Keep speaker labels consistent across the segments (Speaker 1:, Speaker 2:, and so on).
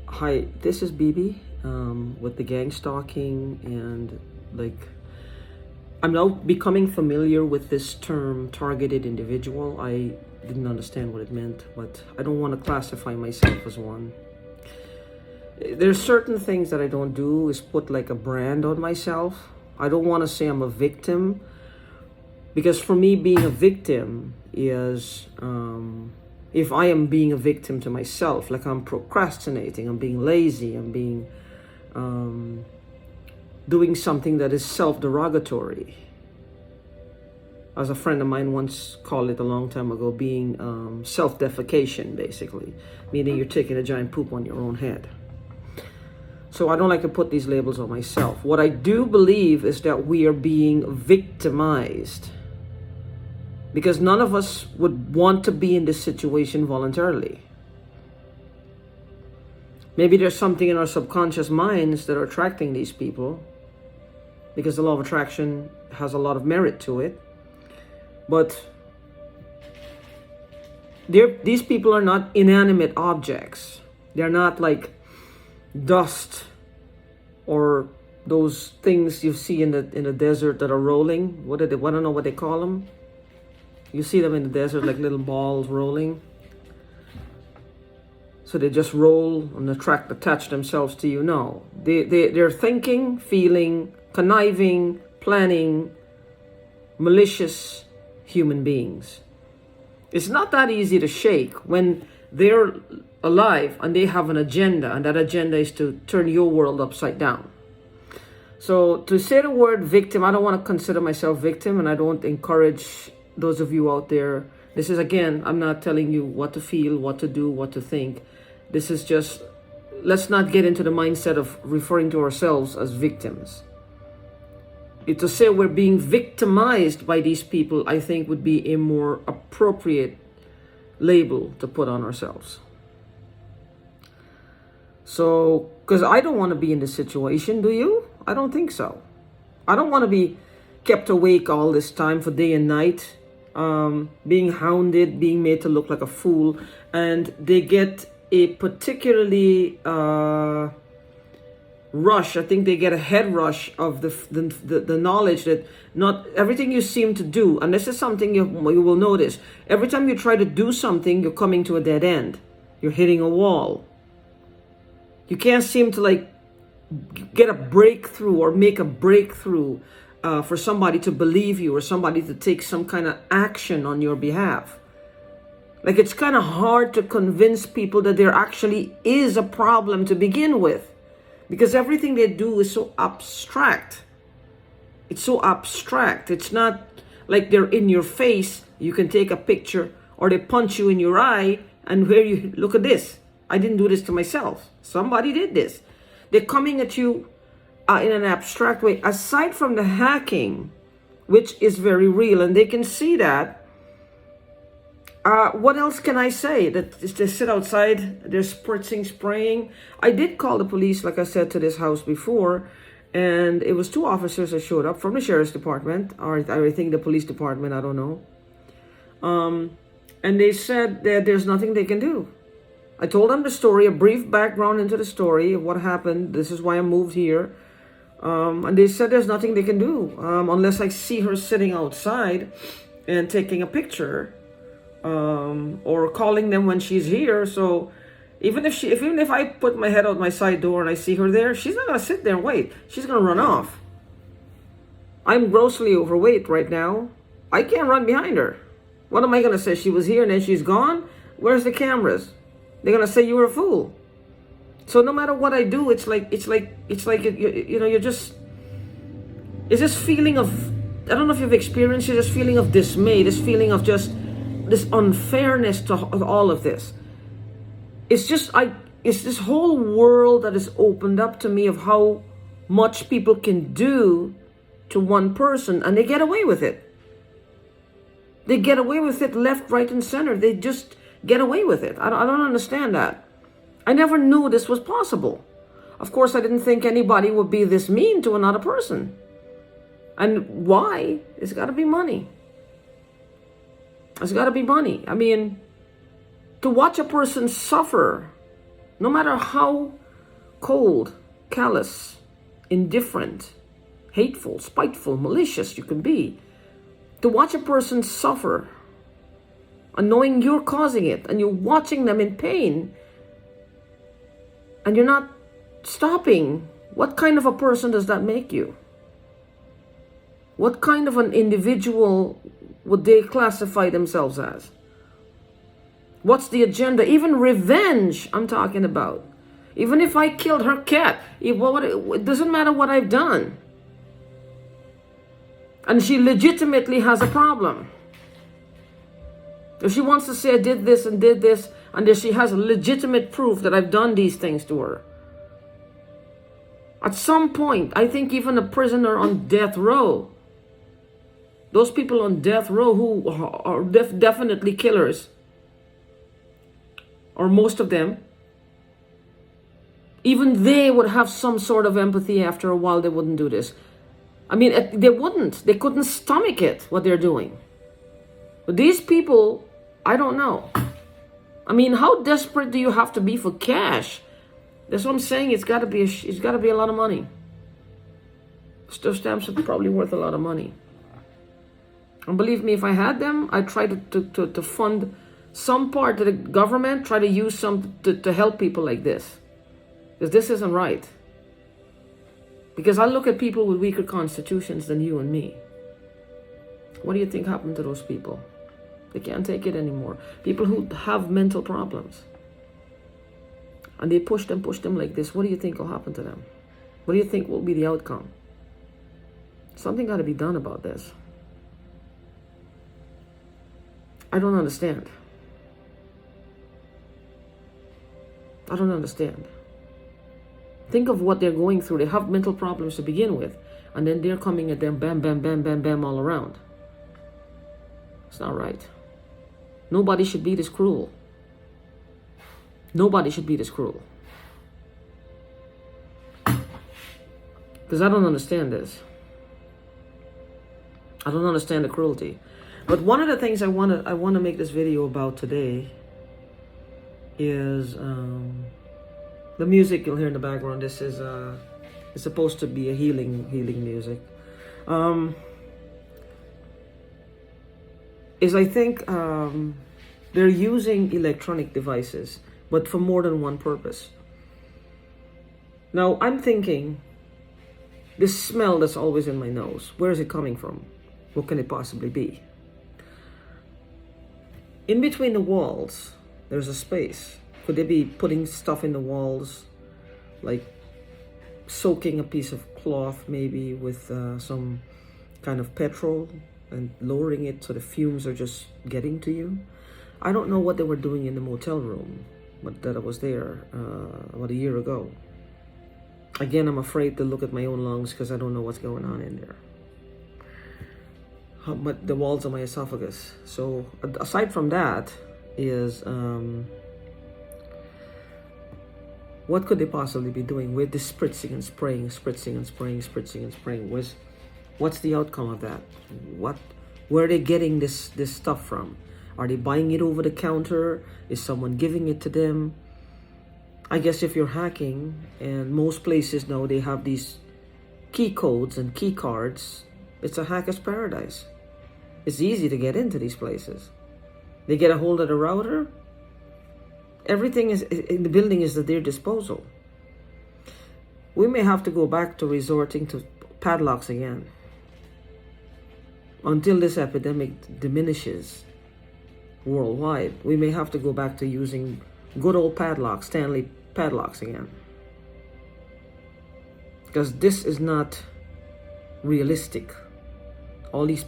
Speaker 1: Hi, this is BB with the gang stalking, and like I'm now becoming familiar with this term targeted individual. I didn't understand what it meant, but I don't want to classify myself as one. There's certain things that I don't do is put like a brand on myself. I don't want to say I'm a victim, because for me, being a victim is if I am being a victim to myself, like I'm procrastinating, I'm being lazy, I'm being doing something that is self-derogatory. As a friend of mine once called it a long time ago, being self-defecation, basically, meaning you're taking a giant poop on your own head. So I don't like to put these labels on myself. What I do believe is that we are being victimized, because none of us would want to be in this situation voluntarily. Maybe there's something in our subconscious minds that are attracting these people, because the law of attraction has a lot of merit to it. But these people are not inanimate objects. They're not like dust or those things you see in the desert that are rolling. I don't know what they call them. You see them in the desert like little balls rolling. So they just roll and attach themselves to you. No, they're thinking, feeling, conniving, planning, malicious human beings. It's not that easy to shake when they're alive and they have an agenda, and that agenda is to turn your world upside down. So to say the word victim, I don't want to consider myself victim, and I don't encourage those of you out there. This is, again, I'm not telling you what to feel, what to do, what to think. This is just, let's not get into the mindset of referring to ourselves as victims. To say we're being victimized by these people, I think would be a more appropriate label to put on ourselves. So, because I don't want to be in this situation, do you? I don't think so. I don't want to be kept awake all this time for day and night, being hounded, being made to look like a fool, and they get a particularly rush. I think they get a head rush of the knowledge that not everything you seem to do, and this is something you will notice, every time you try to do something, you're coming to a dead end. You're hitting a wall. You can't seem to like get a breakthrough or make a breakthrough for somebody to believe you or somebody to take some kind of action on your behalf. Like, it's kind of hard to convince people that there actually is a problem to begin with, because everything they do is so abstract. It's so abstract. It's not like they're in your face. You can take a picture, or they punch you in your eye and where you look at this. I didn't do this to myself. Somebody did this. They're coming at you in an abstract way. Aside from the hacking, which is very real, and they can see that. What else can I say? That they sit outside, they're spraying. I did call the police, like I said, to this house before, and it was 2 officers that showed up from the sheriff's department, or I think the police department, I don't know. And they said that there's nothing they can do. I told them the story, a brief background into the story of what happened. This is why I moved here. And they said there's nothing they can do unless I see her sitting outside and taking a picture. Or calling them when she's here. So even if I put my head out my side door and I see her there, she's not gonna sit there and wait. She's gonna run off. I'm grossly overweight right now. I can't run behind her. What am I gonna say? She was here and then she's gone? Where's the cameras? They're gonna say you were a fool. So no matter what I do, it's like you're just, it's this feeling of, I don't know if you've experienced it, this feeling of dismay, this feeling of just this unfairness to all of this. It's this whole world that is opened up to me of how much people can do to one person, and they get away with it. They get away with it left, right, and center. They just get away with it. I don't understand that. I never knew this was possible. Of course, I didn't think anybody would be this mean to another person. And why? It's got to be money. It's got to be money. I mean, to watch a person suffer No matter how cold, callous, indifferent, hateful, spiteful, malicious you can be, to watch a person suffer and knowing you're causing it and you're watching them in pain and you're not stopping, what kind of a person does that make you? What kind of an individual would they classify themselves as? What's the agenda? Even revenge, I'm talking about. Even if I killed her cat, it doesn't matter what I've done. And she legitimately has a problem. If she wants to say I did this, and then she has legitimate proof that I've done these things to her. At some point, I think even a prisoner on death row, those people on death row who are definitely killers, or most of them, even they would have some sort of empathy after a while. They wouldn't do this. I mean, they wouldn't. They couldn't stomach it, what they're doing. But these people, I don't know. I mean, how desperate do you have to be for cash? That's what I'm saying. It's got to be a lot of money. Stamps are probably worth a lot of money. And believe me, if I had them, I'd try to fund some part of the government, try to use some to help people like this. Because this isn't right. Because I look at people with weaker constitutions than you and me. What do you think happened to those people? They can't take it anymore. People who have mental problems. And they push them like this. What do you think will happen to them? What do you think will be the outcome? Something got to be done about this. I don't understand. I don't understand. Think of what they're going through. They have mental problems to begin with. And then they're coming at them bam, bam, bam, bam, bam all around. It's not right. Nobody should be this cruel. Nobody should be this cruel. Because I don't understand this. I don't understand the cruelty. But one of the things I want to make this video about today is the music you'll hear in the background. This is it's supposed to be a healing music. Is I think they're using electronic devices, but for more than one purpose. Now I'm thinking, this smell that's always in my nose, where is it coming from? What can it possibly be? In between the walls, there's a space. Could they be putting stuff in the walls, like soaking a piece of cloth maybe with some kind of petrol and lowering it so the fumes are just getting to you? I don't know what they were doing in the motel room, but that I was there about a year ago. Again, I'm afraid to look at my own lungs because I don't know what's going on in there. But the walls of my esophagus. So aside from that is what could they possibly be doing with this spritzing and spraying, spritzing and spraying, spritzing and spraying? What's the outcome of that? Where are they getting this stuff from? Are they buying it over the counter? Is someone giving it to them? I guess if you're hacking, and most places now they have these key codes and key cards, it's a hacker's paradise. It's easy to get into these places. They get a hold of the router. Everything is in the building is at their disposal. We may have to go back to resorting to padlocks again until this epidemic diminishes worldwide. We may have to go back to using good old padlocks, Stanley padlocks again. Because this is not realistic. All these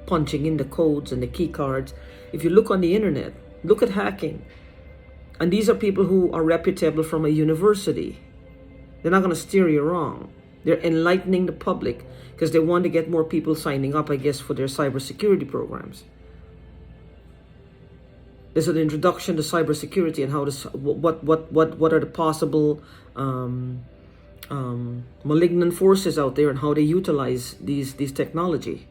Speaker 1: punching in the codes and the key cards. If you look on the internet, look at hacking. And these are people who are reputable from a university. They're not going to steer you wrong. They're enlightening the public because they want to get more people signing up, I guess, for their cybersecurity programs. There's an introduction to cybersecurity and how this, what are the possible malignant forces out there and how they utilize these technology.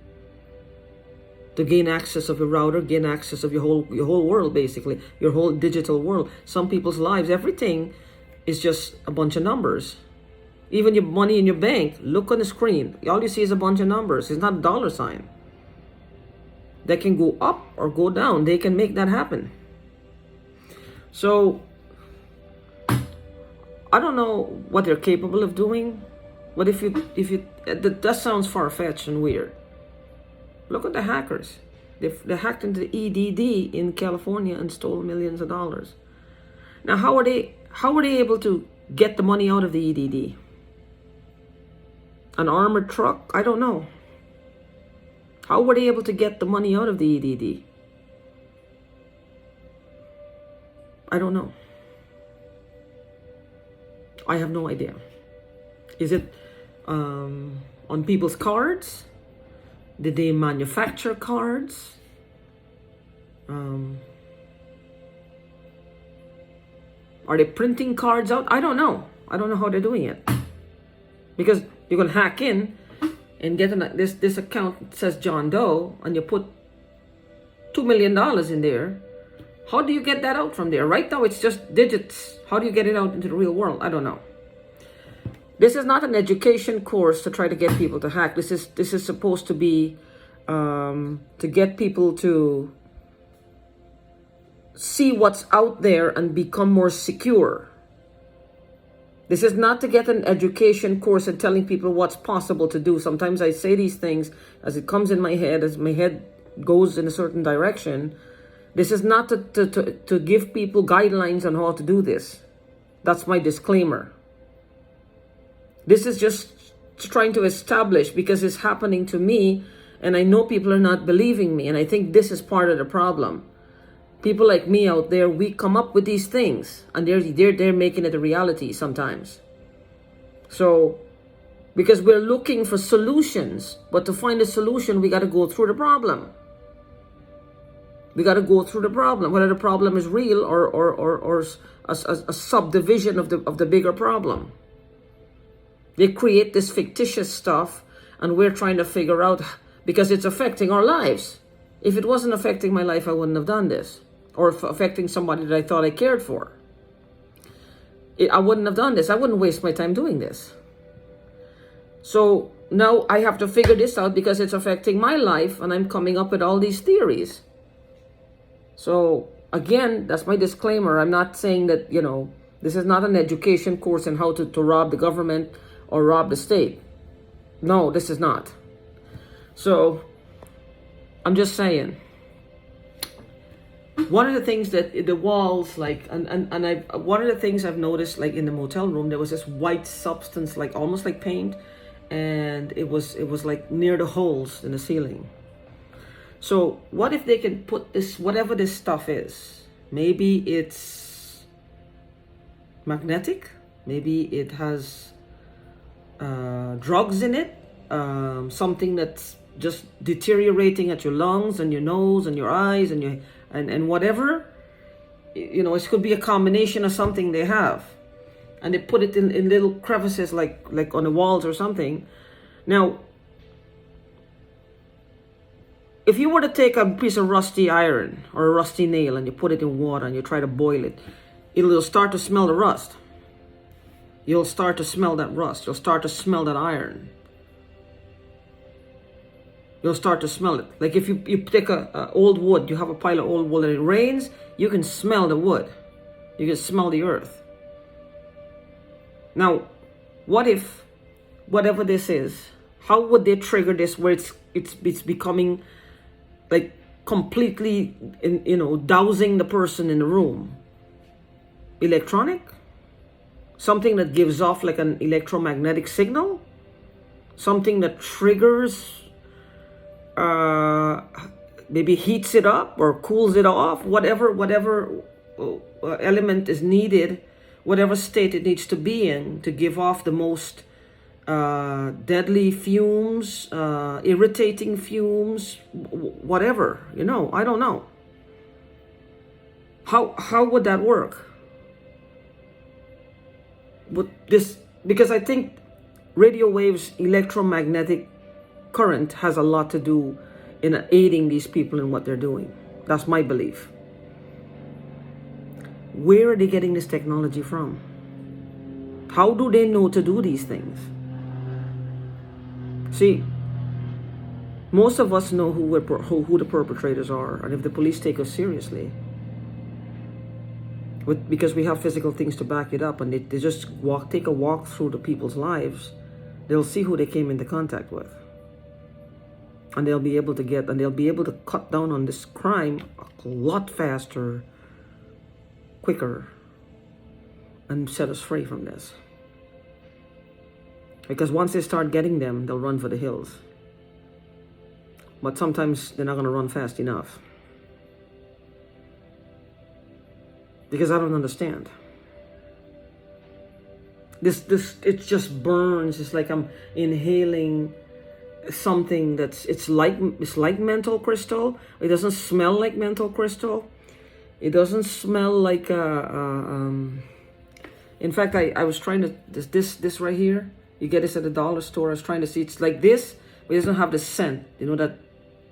Speaker 1: to gain access of your router, gain access of your whole world, basically, your whole digital world. Some people's lives, everything is just a bunch of numbers. Even your money in your bank, look on the screen. All you see is a bunch of numbers. It's not a dollar sign. They can go up or go down. They can make that happen. So I don't know what they're capable of doing, but if you that sounds far-fetched and weird. Look at the hackers. They hacked into the EDD in California and stole millions of dollars. Now, how are they able to get the money out of the EDD? An armored truck? I don't know. How were they able to get the money out of the EDD? I don't know. I have no idea. Is it on people's cards? Did they manufacture cards? Are they printing cards out? I don't know. I don't know how they're doing it. Because you can hack in and get this account that says John Doe, and you put $2 million in there. How do you get that out from there? Right now it's just digits. How do you get it out into the real world? I don't know. This is not an education course to try to get people to hack. This is supposed to be to get people to see what's out there and become more secure. This is not to get an education course and telling people what's possible to do. Sometimes I say these things as it comes in my head, as my head goes in a certain direction. This is not to give people guidelines on how to do this. That's my disclaimer. This is just trying to establish, because it's happening to me and I know people are not believing me. And I think this is part of the problem. People like me out there, we come up with these things and they're making it a reality sometimes. So, because we're looking for solutions, but to find a solution, we got to go through the problem. We got to go through the problem, whether the problem is real or a subdivision of the bigger problem. They create this fictitious stuff, and we're trying to figure out, because it's affecting our lives. If it wasn't affecting my life, I wouldn't have done this. Or affecting somebody that I thought I cared for, I wouldn't have done this. I wouldn't waste my time doing this. So now I have to figure this out because it's affecting my life, and I'm coming up with all these theories. So again, that's my disclaimer. I'm not saying that, this is not an education course on how to rob the government or rob the state. No, this is not. So I'm just saying. One of the things that the walls, like, one of the things I've noticed, like in the motel room, there was this white substance, like almost like paint, and it was like near the holes in the ceiling. So what if they can put this, whatever this stuff is, maybe it's magnetic, maybe it has drugs in it, something that's just deteriorating at your lungs and your nose and your eyes and whatever, it could be a combination of something they have, and they put it in little crevices like on the walls or something. Now, if you were to take a piece of rusty iron or a rusty nail and you put it in water and you try to boil it, it'll start to smell the rust. You'll start to smell that rust. You'll start to smell that iron. You'll start to smell it. Like if you take a old wood, you have a pile of old wood and it rains, you can smell the wood. You can smell the earth. Now, what if, whatever this is, how would they trigger this where it's becoming like completely, dousing the person in the room? Electronic? Something that gives off like an electromagnetic signal? Something that triggers, maybe heats it up or cools it off, whatever element is needed, whatever state it needs to be in to give off the most deadly fumes, irritating fumes, whatever, I don't know. How would that work? Would this, because I think radio waves, electromagnetic current has a lot to do in aiding these people in what they're doing. That's my belief. Where are they getting this technology from? How do they know to do these things? See, most of us know who the perpetrators are, and if the police take us seriously, because we have physical things to back it up, and they just take a walk through the people's lives, they'll see who they came into contact with, and they'll be able to cut down on this crime a lot faster, quicker, and set us free from this. Because once they start getting them, they'll run for the hills. But sometimes they're not going to run fast enough. Because I don't understand. It just burns. It's like I'm inhaling something it's like mental crystal. It doesn't smell like mental crystal. It doesn't smell like in fact, I was trying to this right here. You get this at the dollar store. I was trying to see. It's like this, but it doesn't have the scent. You know that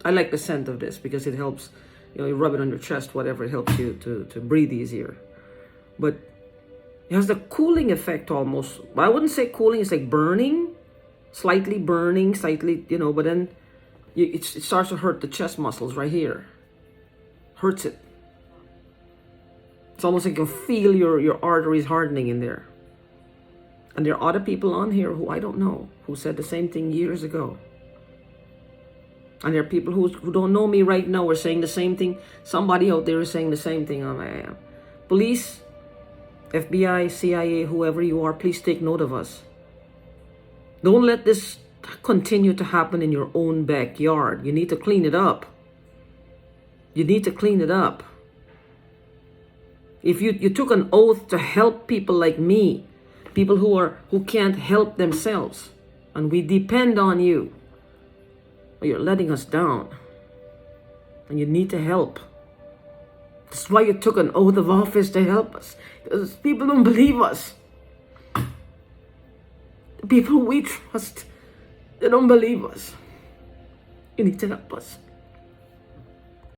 Speaker 1: I like the scent of this because it helps. You rub it on your chest, whatever. It helps you to breathe easier. But it has the cooling effect almost. I wouldn't say cooling. It's like burning, slightly, but then it starts to hurt the chest muscles right here. Hurts it. It's almost like you can feel your arteries hardening in there. And there are other people on here who I don't know, who said the same thing years ago. And there are people who don't know me right now are saying the same thing. Somebody out there is saying the same thing. Police, FBI, CIA, whoever you are, please take note of us. Don't let this continue to happen in your own backyard. You need to clean it up. You need to clean it up. If you took an oath to help people like me, people who can't help themselves, and we depend on you, you're letting us down, and you need to help. That's why you took an oath of office to help us. Because people don't believe us. The people we trust, they don't believe us. You need to help us.